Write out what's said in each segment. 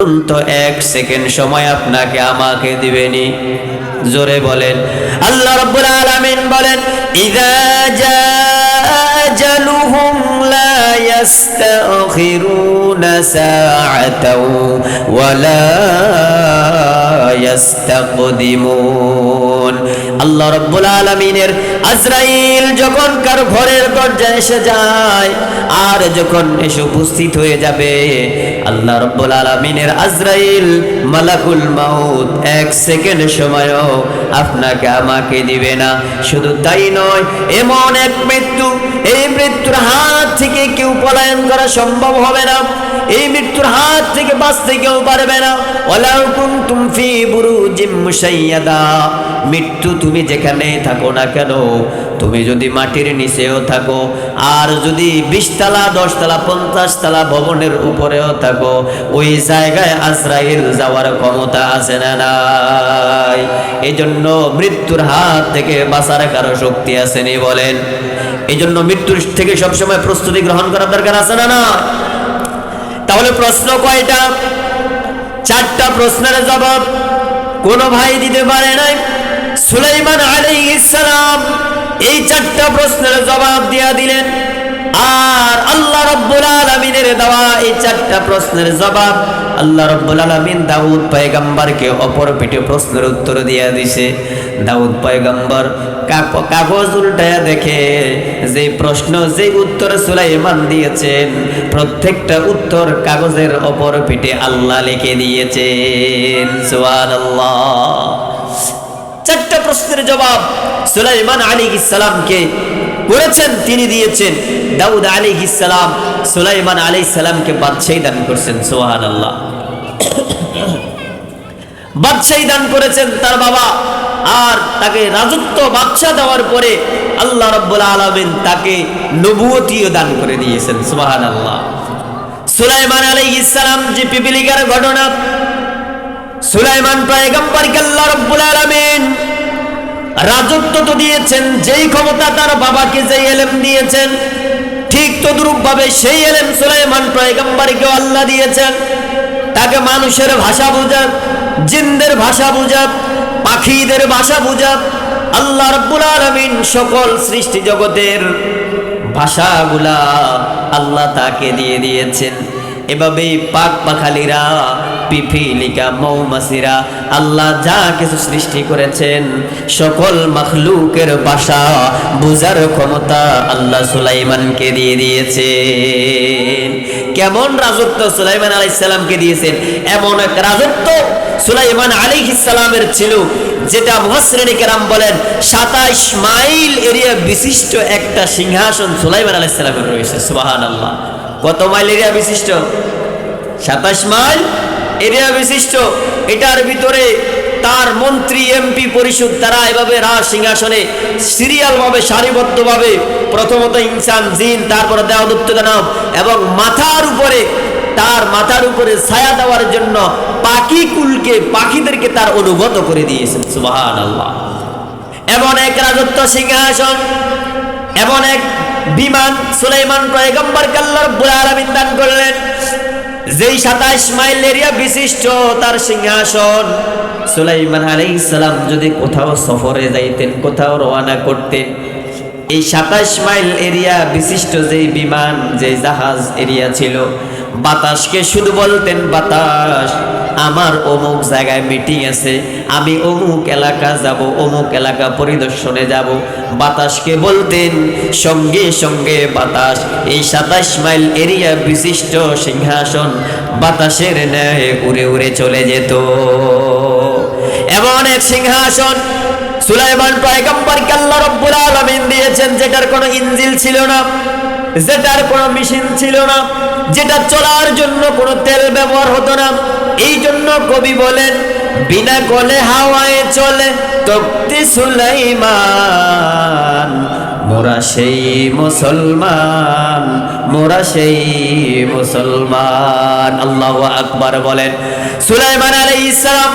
তো এক সেকেন্ড সময় আপনাকে আমাকে দিবেনি। জোরে বলেন। আল্লাহ রাব্বুল আলামিন বলেন, ইযা জাআ আজালুহুম লা ইস্তাখিরুনা সাআতাও ওয়া লা ইস্তাকদিমুন। আল্লাহ রাব্বুল আলামিনের আজরাইল যখন কার ঘরের দরজায় এসে যায় আর যখন এসে উপস্থিত হয়ে যাবে, আল্লাহ রাব্বুল আলামিনের আজরাইল মালাকুল মাউত এক সেকেন্ড সময়ও আপনাকে আমাকে দিবে না। শুধু তাই নয়, এমন এক মৃত্যু, এই মৃত্যুর হাত থেকে কেউ পলায়ন করা সম্ভব হবে না, এই মৃত্যুর হাত থেকে বাঁচতে কেউ পারবে না। ওয়ালাউ কুনতুম ফি বুরুজিম মুশাইয়াদা, মৃত্যু তুমি যেখানে থাকো না কেন, তুমি যদি মাটির নিচেও থাকো আর যদি 20 তলা 10 তলা 50 তলা ভবনের উপরেও থাকো, ওই জায়গায় আজরাইল যাওয়ার ক্ষমতা আছে না নাই? এই জন্য মৃত্যুর হাত থেকে বাঁচার কারো শক্তি আসেনি বলেন। এই জন্য মৃত্যুর থেকে সবসময় প্রস্তুতি গ্রহণ করার দরকার আছে না না? তাহলে প্রশ্ন কয়টা? 4টা প্রশ্নের জবাব কোন ভাই দিতে পারে নাই। সুলাইমান আলাইহিস সালাম এই 4টা প্রশ্নের জবাব দিয়া দিলেন, আর আল্লাহ রাব্বুল আলামিনের দেওয়া এই 4টা প্রশ্নের জবাব আল্লাহ রাব্বুল আলামিন দাউদ পয়গম্বরকে অপর পিঠে প্রশ্নের উত্তর দিয়া দিছে। দাউদ পয়গম্বর কাগজ উল্টায়া দেখে যে প্রশ্ন, যে উত্তর সুলাইমান দিয়েছেন, প্রত্যেকটা উত্তর কাগজের অপর পিঠে আল্লাহ লিখে দিয়েছেন। সুবহানাল্লাহ। 4টা প্রশ্নের জবাব সুলাইমান আলাইহিস সালামকে করেছেন, তিনি দিয়েছেন। দাউদ আলাইহিস সালাম সুলাইমান আলাইহিস সালামকে বাদশাহী দান করেছেন। সুবহানাল্লাহ। বাদশাহী দান করেছেন তার বাবা, আর তাকে রাজত্ব বাদশা দেওয়ার পরে আল্লাহ রাব্বুল আলামিন তাকে নবুয়তিও দান করে দিয়েছেন। সুবহানাল্লাহ। সুলাইমান আলাইহিস সালাম যে পিপিলিকার ঘটনা, সুলাইমান পয়গম্বরকে আল্লাহ রাব্বুল আলামিন রাজত্ব তো দিয়েছেন, যেই ক্ষমতা তার বাবাকে যেই ইলম দিয়েছেন, ঠিক তদ্রূপ ভাবে সেই ইলম সুলাইমান পয়গম্বরকেও আল্লাহ দিয়েছেন। তাকে মানুষের ভাষা বুঝান, জিনদের ভাষা বুঝান, পাখিদের ভাষা বুঝান। আল্লাহ রাব্বুল আলামিন সকল সৃষ্টি জগতের ভাষাগুলা আল্লাহ তাকে দিয়ে দিয়েছেন। এভাবেই পাক পাখালিরা, পিপিলিকা, মৌমাছিরা, আল্লাহ যা কিছু সৃষ্টি করেছেন সকল মাখলুকের ভাষা বুঝার ক্ষমতা আল্লাহ সুলাইমানকে দিয়ে দিয়েছেন। কেমন রাজত্ব সুলাইমান আলাইহিস সালামকে দিয়েছেন? এমন এক রাজত্ব সুলাইমান আলাইহিস সালামের ছিল যেটা মুফাসসিরিনে কেরাম বলেন 27 মাইল এরিয়া বিশিষ্ট একটা সিংহাসন সুলাইমান আলাইহিস সালামের রয়েছে। সুবহানাল্লাহ। কত মাইল এরিয়া বিশিষ্ট? 27 মাইল এরিয়া বিশিষ্ট। এটার ভিতরে তার মন্ত্রী, এমপি, পরিষদ তারা এভাবে রাজ সিংহাসনে সিরিয়াল ভাবে সারিবদ্ধভাবে, প্রথমত ইনসান, জিন, তারপরে দেবদূত দানব, এবং মাথার উপরে, তার মাথার উপরে ছায়া দেওয়ার জন্য পাখিকুলকে, পাখিদেরকে তার অনুগত করে দিয়েছেন। সুবহানাল্লাহ। এমন এক রাজত্ব সিংহাসন, এমন এক বিমান সুলাইমান পয়গম্বরকে আল্লাহ রাব্বুল আলামিন দান করলেন, যেই 27 মাইল এরিয়া বিশিষ্ট তার সিংহাসন। সুলাইমান আলাইহিস সালাম যদি কোথাও সফরে যাইতেন, কোথাও রওনা করতেন, এই 27 মাইল এরিয়া বিশিষ্ট যেই বিমান, যে জাহাজ এরিয়া ছিল, বাতাসকে শুধু বলতেন, বাতাস আমার অমুক জায়গায় মিটিং আছে, আমি অমুক এলাকা যাব, অমুক এলাকা পরিদর্শনে যাব। বাতাসকে বলতেন, সঙ্গে সঙ্গে বাতাস এই 27 মাইল এরিয়া বিশিষ্ট সিংহাসন বাতাসের ন্যায় উড়ে উড়ে চলে যেত। এমন এক সিংহাসন সুলাইমান পয়গম্বরকে আল্লাহ রাব্বুল আলামিন দিয়েছেন, যেটার কোনো ইঞ্জিন ছিল না, যেটার কোনো মেশিন ছিল না, যেটা চলার জন্য কোনো তেল ব্যবহার হতো না। এই জন্য কবি বলেন, বিনা কলে হাওয়ায় চলে তখ্তে সুলাইমান, মোরা সেই মুসলমান, মোরা সেই মুসলমান। আল্লাহু আকবার বলেন। সুলাইমান আলাইহিস সালাম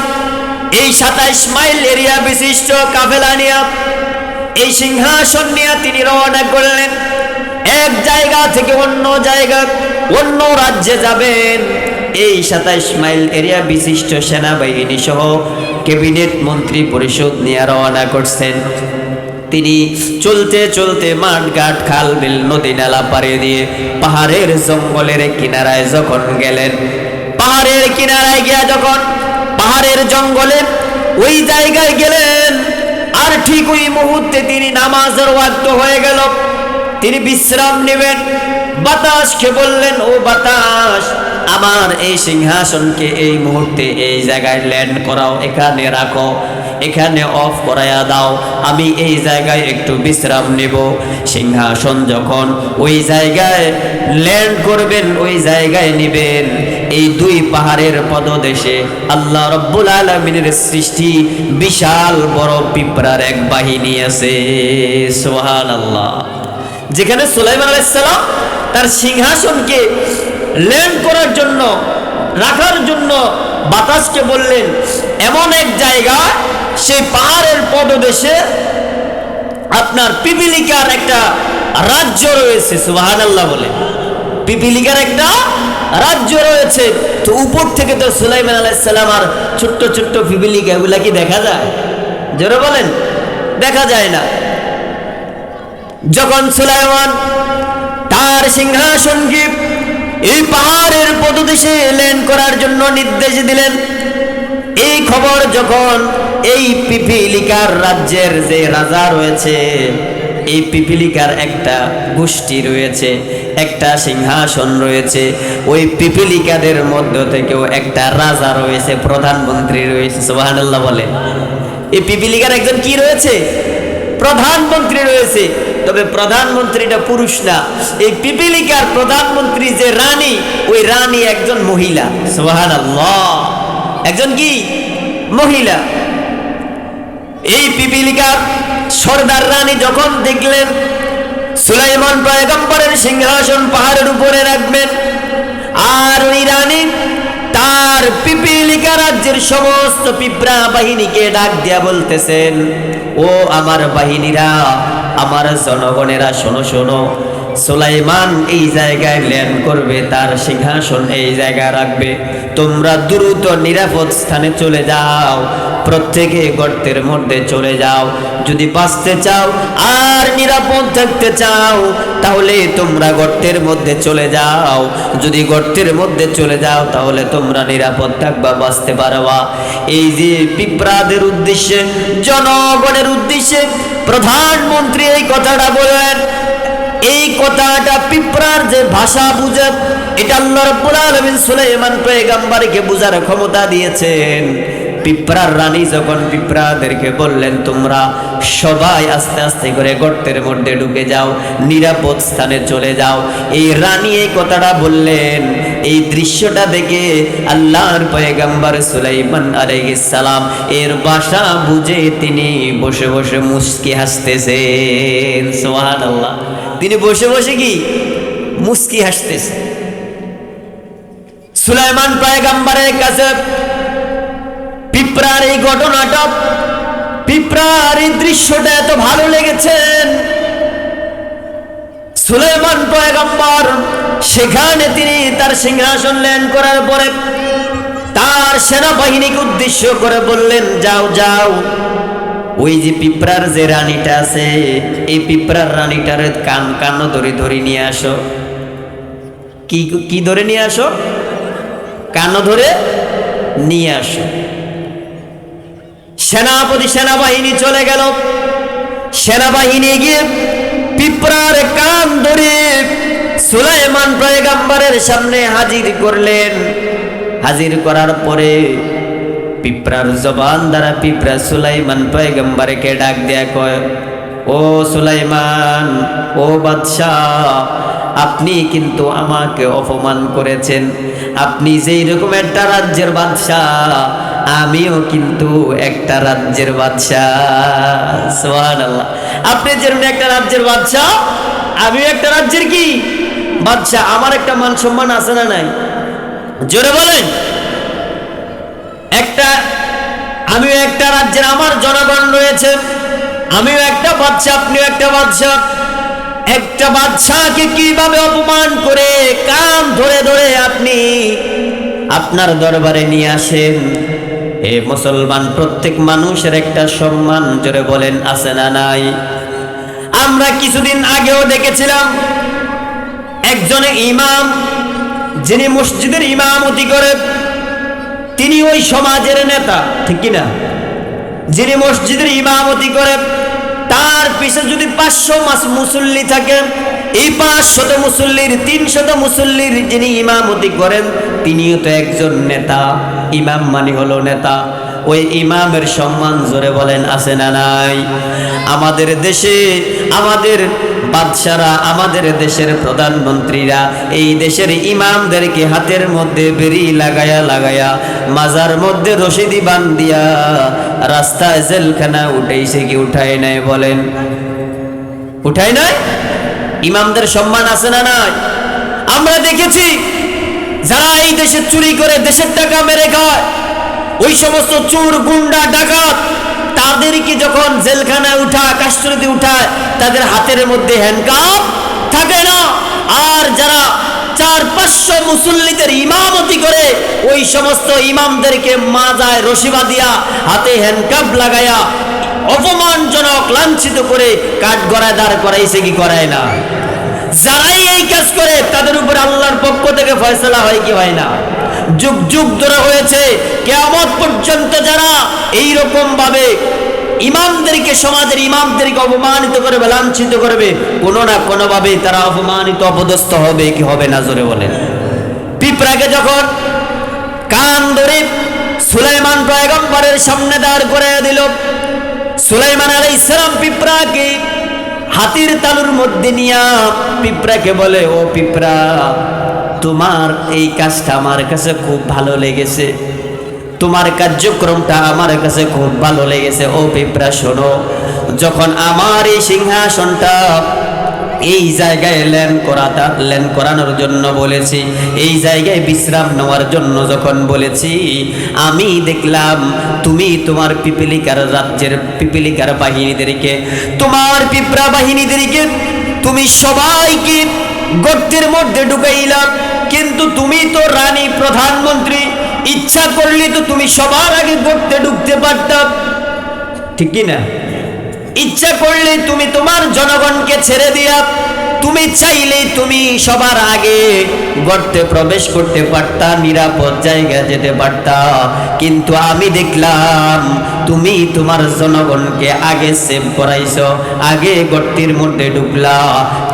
এই 27 মাইল এরিয়া বিশিষ্ট কাফেলা নিয়ে, এই সিংহাসন নিয়ে তিনি রওনা করলেন। এক জায়গা থেকে অন্য জায়গা, অন্য রাজ্যে যাবেন। এই 27 মাইল এরিয়া বিশিষ্ট সেনাবাহিনী সহ ক্যাবিনেট মন্ত্রী পরিষদ নিয়ে রওনা করছেন। তিনি চলতে চলতে মাঠ ঘাট খাল বিল নদী নালা পাড়ি দিয়ে পাহাড়ের জঙ্গলের কিনারায় যখন গেলেন, পাহাড়ের কিনারায় গিয়া যখন পাহাড়ের জঙ্গলে ওই জায়গায় গেলেন, আর ঠিক ওই মুহূর্তে তিনি নামাজের ওয়াক্ত হয়ে গেল। তিনি বিশ্রাম নেবেন। বাতাসকে বললেন, ও বাতাস, আমার এই সিংহাসনকে এই মুহূর্তে এই জায়গায় ল্যান্ড করাও, এখানে রাখো, এখানে অফ করাইয়া দাও, আমি এই জায়গায় একটু বিশ্রাম নেব। সিংহাসন যখন ওই জায়গায় ল্যান্ড করবেন, ওই জায়গায় নেবেন, এই দুই পাহাড়ের পদদেশে আল্লাহ রাব্বুল আলামিনের সৃষ্টি বিশাল বড় পিঁপড়ার এক বাহিনী আছে। সুবহানাল্লাহ। যেখানে সুলাইমান আলাইহিস সালাম তার সিংহাসনকে ল্যান্ড করার জন্য, রাখার জন্য বাতাসকে বললেন, এমন এক জায়গা, সেই পাহাড়ের পদদেশে আপনার পিপিলিকার একটা রাজ্য রয়েছে। সুবহানাল্লাহ বলে, পিপিলিকার একটা রাজ্য রয়েছে। তো উপর থেকে তো সুলাইমান আলাইহিস সালাম আর ছোট্ট ছোট্ট পিপিলিকা, এগুলা কি দেখা যায়? জোরে বলেন, দেখা যায় না। যখন সুলাইমান তার সিংহাসনকে এই পাহাড়ের পদদেশে ল্যান্ড করার জন্য নির্দেশ দিলেন, এই খবর যখন এই পিপিলিকার রাজ্যের যে রাজা রয়েছে, এই পিপিলিকার একটা গোষ্ঠী রয়েছে, একটা সিংহাসন রয়েছে, ওই পিপিলিকাদের মধ্য থেকেও একটা রাজা রয়েছে, প্রধানমন্ত্রী রয়েছে। সুবহানাল্লাহ বলে, এই পিপিলিকার একজন কি রয়েছে? প্রধানমন্ত্রী রয়েছে। তবে প্রধানমন্ত্রীটা পুরুষ না, এই পিপিলিকার প্রধানমন্ত্রী যে রানী, ওই রানী একজন মহিলা। সুবহানাল্লাহ, একজন কি? মহিলা। এই পিপিলিকার সর্দার রানী যখন দেখলেন সুলাইমান পয়গম্বরের সিংহাসন পাহাড়ের উপরে রাখবেন, আর ওই রানী তার পিপিলিকা রাজ্যের সমস্ত পিঁপড়া বাহিনীকে ডাক দিয়া বলতেছেন, ও আমার বাহিনীরা, আমার জনগণেরা, শোনো শোনো, সুলাইমান এই জায়গায় ল্যান্ড করবে, তার সিংহাসন এই জায়গায় রাখবে, তোমরা দ্রুত নিরাপদ স্থানে চলে যাও, প্রত্যেকে গর্তের মধ্যে চলে যাও। যদি বাঁচতে চাও আর নিরাপদ থাকতে চাও, তাহলে তোমরা গর্তের মধ্যে চলে যাও। যদি গর্তের মধ্যে চলে যাও, তাহলে তোমরা নিরাপদ থাকবা, বাঁচতে পারবা। এই যে পিঁপড়াদের উদ্দেশ্যে, জনগণের উদ্দেশ্যে প্রধানমন্ত্রী এই কথাটা বললেন। এই কথাটা পিঁপড়ার যে ভাষা বুঝে, এটা আল্লাহ রাব্বুল আলামিন সুলাইমান পয়গম্বরকে বুঝার ক্ষমতা দিয়েছেন। পিঁপড়ার রানী যখন পিঁপড়াদেরকে বললেন, তোমরা সবাই আস্তে আস্তে করে গর্তের মধ্যে ঢুকে যাও, নিরাপদ স্থানে চলে যাও, এই রানী এই কথাটা বললেন। এই দৃশ্যটা দেখে আল্লাহর পয়গম্বর সুলাইমান আলাইহিস সালাম এর ভাষা বুঝে তিনি বসে বসে মুস্কি হাসতেছেন। সুবহানাল্লাহ, তিনি বসে বসে কি মুস্কি হাসতেছেন। সুলাইমান পয়গম্বরের কাছে পিঁপড়ার এই ঘটনাটা, পিঁপড়ার এই দৃশ্যটা এত ভালো লেগেছেন। সুলাইমান পয়গম্বর সেখানে তিনি তার সিংহাসন ল্যান্ড করার পরে তার সেনাবাহিনীকে উদ্দেশ্য করে বললেন, যাও যাও, ওই যে পিঁপড়ার যে রানীটা আছে, এই পিঁপড়ার রানীটার কান ধরে নিয়ে আসো। কি ধরে নিয়ে আসো? কান ধরে নিয়ে আসো। সেনাপতি সেনাবাহিনী চলে গেল। সেনাবাহিনী গিয়ে পিঁপড়ার কান ধরে সুলাইমান পয়গম্বরের সামনে হাজির করলেন। হাজির করার পরে পিঁপড়ার জবান দ্বারা পিঁপড়া সুলাইমান পয়গম্বরকে ডাক দেয়া কয়, ও সুলাইমান, ও বাদশাহ, আপনি কিন্তু আমাকে অপমান করেছেন। আপনি যেই রকম একটা রাজ্যের বাদশাহ, আমিও কিন্তু একটা রাজ্যের বাদশাহ। সুবহানাল্লাহ, আপনি যেরকম একটা রাজ্যের বাদশাহ, আমিও একটা রাজ্যের কি বাদশাহ। আমার একটা মান সম্মান আছে না নাই? জোরে বলেন। আমিও একটা রাজ্যের, আমার জনগণ রয়েছে, আমিও একটা বাদশাহ, আপনিও একটা বাদশাহ। একটা বাদশাহকে কিভাবে অপমান করে কান ধরে ধরে আপনি আপনার দরবারে নিয়ে আসেন। হে মুসলমান, প্রত্যেক মানুষের একটা সম্মান, জোরে বলেন আছে না নাই? আমরা কিছুদিন আগেও দেখেছিলাম একজন ইমাম, যিনি মসজিদের ইমামতি করে, তিনি ওই সমাজের নেতা, ঠিক কিনা? যিনি মসজিদের ইমামতি করে, তার পিছে যদি 500 মুসল্লি থাকে, এই 500 মুসল্লির 300 মুসল্লির যিনি ইমামতি করেন, তিনিও তো একজন নেতা। ইমাম মানে হলো নেতা। ওই ইমামের সম্মান, জোরে বলেন আছে না নাই? আমাদের দেশে আমাদের বাদশারা, আমাদের দেশের প্রধানমন্ত্রীরা এই দেশের ইমামদেরকে হাতের মধ্যে বেরি লাগায়া লাগায়া, মাজার মধ্যে রশিদি বান্ধিয়া রাস্তায় জেলখানা উঠাইছে কি উঠায় নাই? বলেন উঠায় নাই? ইমামদের সম্মান আছে না নাই? আমরা দেখেছি যারা এই দেশে চুরি করে দেশের টাকা মেরে খায়, ওই সমস্ত চোর, গুন্ডা, ডাকাত, তাদেরকে যখন জেলখানায় উঠায়, কাস্টডিতে উঠায়, তাদের হাতের মধ্যে হ্যান্ডকাপ থাকে না। আর যারা 400-500 মুসল্লিদের ইমামতি করে, ওই সমস্ত ইমামদেরকে মাজায় রশি বাঁধিয়া, হাতে হ্যান্ডকাপ লাগায়া, অপমানজনক লাঞ্ছিত করে কাঠগড়ায় দাঁড় করাইছে কি করায় না? যারাই এই কাজ করে তাদের উপরে আল্লাহর পক্ষ থেকে ফয়সালা হয় কি হয় না? যুগ যুগ ধরে হয়েছে। কিয়ামত পর্যন্ত যারা এই রকম ভাবে ইমামদেরকে, সমাজের ইমামদেরকে অপমানিত করবে, লাঞ্ছিত করবে, কোনো না কোনো ভাবে তারা অপমানিত, অপদস্থ হবে কি হবে না? জোরে বলেন। পিঁপড়াকে যখন কান ধরে সুলাইমান পয়গম্বরের সামনে দাঁড় করে দিল, সুলাইমান আলাইহিস সালাম পিঁপড়াকে হাতির তালুর মধ্যে নিয়া পিঁপড়াকে বলে, ও পিঁপড়া, তোমার এই কাজটা আমার কাছে খুব ভালো লেগেছে, তোমার কার্যক্রমটা আমার কাছে খুব ভালো লেগেছে। ও পিঁপড়া শোনো, যখন আমার এই সিংহাসনটা এই জায়গায় ল্যান্ড করানোর জন্য বলেছি, এই জায়গায় বিশ্রাম নেওয়ার জন্য যখন বলেছি, আমি দেখলাম তুমি তোমার পিপিলিকার রাজ্যের পিপিলিকার বাহিনীদেরকে, তোমার পিঁপড়া বাহিনীদেরকে তুমি সবাইকে গর্তের মধ্যে ঢুকাইলাম। কিন্তু তুমি তো রানী, প্রধানমন্ত্রী, ইচ্ছা করলে তো তুমি সবার আগে গর্তে ঢুকতে পারতাম, ঠিক কি না? ইচ্ছা করলে তুমি তোমার জনগণকে ছেড়ে দিয়া, তুমি চাইলে তুমি সবার আগে গর্তে প্রবেশ করতে পারতা, নিরাপদ জায়গায় যেতে পারতা। কিন্তু আমি দেখলাম তুমি তোমার জনগণকে আগে সেভ করাইছো, আগে গর্তের মধ্যে ঢুকলা,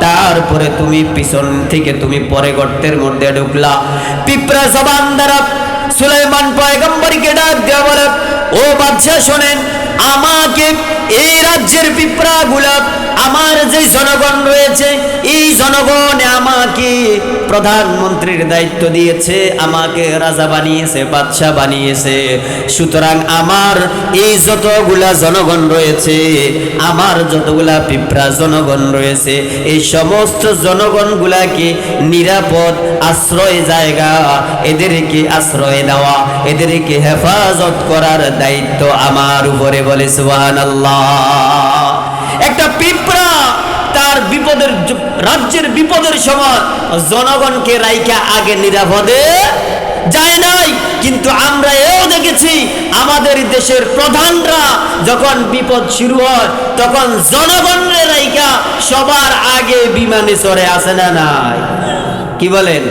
তারপরে তুমি পিছন থেকে তুমি পরে গর্তের মধ্যে ঢুকলা। পিঁপড়া জবান দ্বারা সুলাইমান পয়গম্বরকে ডাক দেওয়া বলে, ও বাদশা শোনেন, আমাকে এই রাজ্যের পিঁপড়াগুলা, আমার যে জনগণ রয়েছে, এই জনগণ আমাকে প্রধানমন্ত্রীর দায়িত্ব দিয়েছে, আমাকে রাজা বানিয়েছে, বাদশা বানিয়েছে। সুতরাং আমার এই যতগুলা জনগণ রয়েছে, আমার যতগুলা পিঁপড়া জনগণ রয়েছে, এই সমস্ত জনগণগুলাকে নিরাপদ আশ্রয় জায়গা, এদেরকে আশ্রয় দেওয়া, এদেরকে হেফাজত করার দায়িত্ব আমার উপরে। বলে সুবহানাল্লাহ। একটা পিঁপড়া তার বিপদের, রাজ্যের বিপদের সময় জনগণকে রাইখা আগে নিরাপদে যায় নাই। কিন্তু আমরা এও দেখেছি আমাদের দেশের প্রধানরা যখন বিপদ শুরু হয়, তখন জনগণের রাইখা সবার আগে বিমানে চড়ে, আসে না নাই? কি বলেন?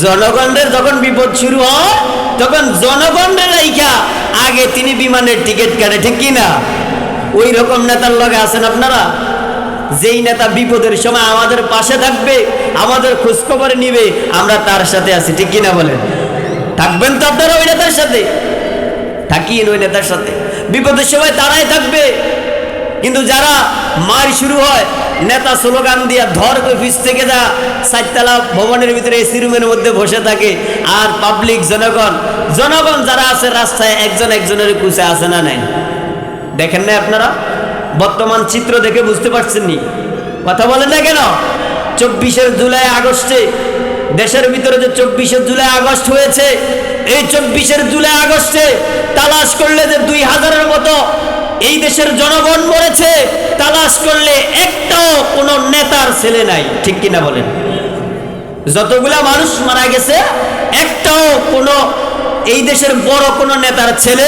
জনগণের যখন বিপদ শুরু হয়, তখন জনগণের রাইখা আগে তিনি বিমানের টিকিট কাটে, ঠিক কিনা? ওই রকম নেতার লগে আছেন আপনারা, যেই নেতা বিপদের সময় আমাদের পাশে থাকবে, আমাদের খোঁজখবর নিবে, আমরা তার সাথে আছি, ঠিক কিনা বলেন? থাকবেন তো আপনারা ওই নেতার সাথে? থাকিন ওই নেতার সাথে, বিপদের সময় তারাই থাকবে। কিন্তু যারা মার শুরু হয়, নেতা স্লোগান দিয়া ধর অফিস থেকে যা 4তলা ভবনের ভিতরে এসি রুমের মধ্যে বসে থাকে, আর পাবলিক জনগণ যারা আছে রাস্তায় একজন একজনের কুচে আছে না নাই? দেখেন না আপনারা? বর্তমান চিত্র দেখে বুঝতে পারছেন নি? কথা বলেন না কেন? 24শে জুলাই আগস্টে দেশের ভিতরে যে 24শে জুলাই আগস্ট হয়েছে, এই 24শে জুলাই আগস্টে তালাশ করলে যে 2000-এর মতো এই দেশের জনগণ মরেছে, তালাশ করলে একটাও কোনো নেতার ছেলে নাই, ঠিক কিনা বলেন? যতগুলা মানুষ মারা গেছে একটাও কোনো এই দেশের বড় কোনো নেতার ছেলে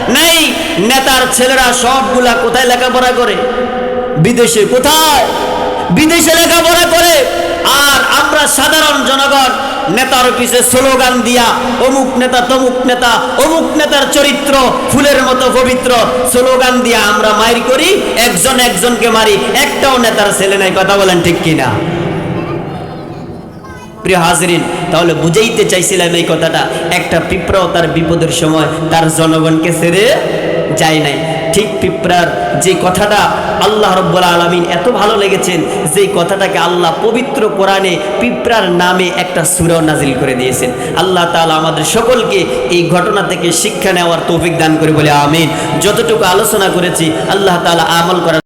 নাই। নেতার ছেলেরা সবগুলা কোথায় লেখাপড়া করে? বিদেশে। কোথায়? বিদেশে লেখাপড়া করে। আর আমরা সাধারণ জনগণ নেতার পিছে স্লোগান দিয়া অমুক নেতা তমুক নেতা, অমুক নেতার চরিত্র ফুলের মতো পবিত্র, স্লোগান দিয়া আমরা মাইর করি, একজন একজনকে মারি, একটাও নেতার ছেলে নাই। কথা বলেন ঠিক কিনা? প্রিয় হাজরিন, তাহলে বুঝাইতে চাইছিলাম এই কথাটা, একটা পিঁপড়াও তার বিপদের সময় তার জনগণকে ছেড়ে যায় নাই। ঠিক পিঁপড়ার যে কথাটা আল্লাহ রাব্বুল আলামিন এত ভালো লেগেছেন, যেই কথাটাকে আল্লাহ পবিত্র কোরআনে পিঁপড়ার নামে একটা সূরা নাজিল করে দিয়েছেন। আল্লাহ তাআলা আমাদের সকলকে এই ঘটনা থেকে শিক্ষা নেওয়ার তৌফিক দান করে বলে আমিন। যতটুকু আলোচনা করেছি আল্লাহ তাআলা আমল করার